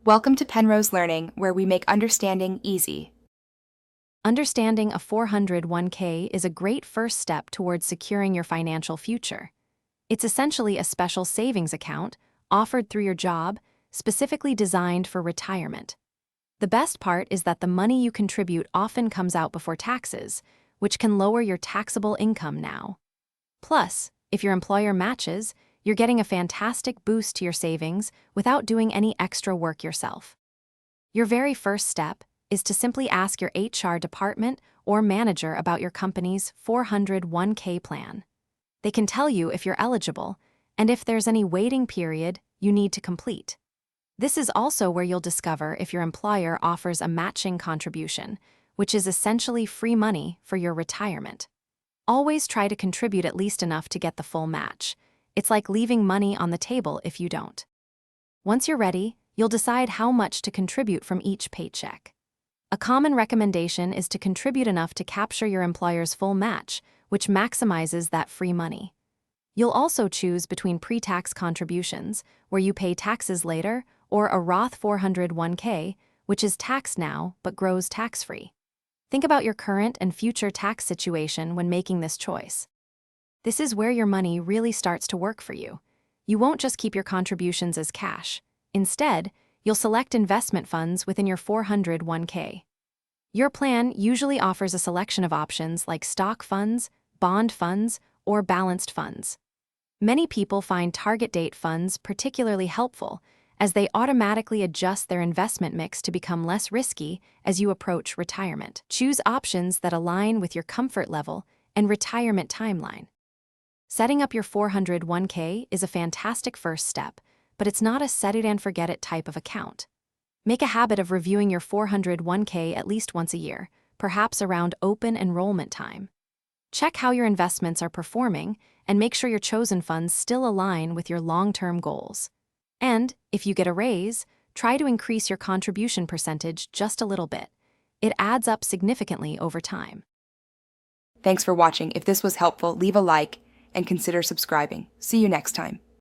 Welcome to Penrose Learning, where we make understanding easy. Understanding a 401k is a great first step towards securing your financial future. It's essentially a special savings account offered through your job, specifically designed for retirement. The best part is that the money you contribute often comes out before taxes, which can lower your taxable income now. Plus, if your employer matches, you're getting a fantastic boost to your savings without doing any extra work yourself. Your very first step is to simply ask your HR department or manager about your company's 401k plan. They can tell you if you're eligible and if there's any waiting period you need to complete. This is also where you'll discover if your employer offers a matching contribution, which is essentially free money for your retirement. Always try to contribute at least enough to get the full match. It's like leaving money on the table if you don't. Once you're ready, you'll decide how much to contribute from each paycheck. A common recommendation is to contribute enough to capture your employer's full match, which maximizes that free money. You'll also choose between pre-tax contributions, where you pay taxes later, or a Roth 401k, which is taxed now but grows tax-free. Think about your current and future tax situation when making this choice. This is where your money really starts to work for you. You won't just keep your contributions as cash. Instead, you'll select investment funds within your 401k. Your plan usually offers a selection of options like stock funds, bond funds, or balanced funds. Many people find target date funds particularly helpful, as they automatically adjust their investment mix to become less risky as you approach retirement. Choose options that align with your comfort level and retirement timeline. Setting up your 401k is a fantastic first step, but it's not a set-it-and-forget-it type of account. Make a habit of reviewing your 401k at least once a year, perhaps around open enrollment time. Check how your investments are performing and make sure your chosen funds still align with your long-term goals. And, if you get a raise, try to increase your contribution percentage just a little bit. It adds up significantly over time. Thanks for watching. If this was helpful, leave a like and consider subscribing. See you next time.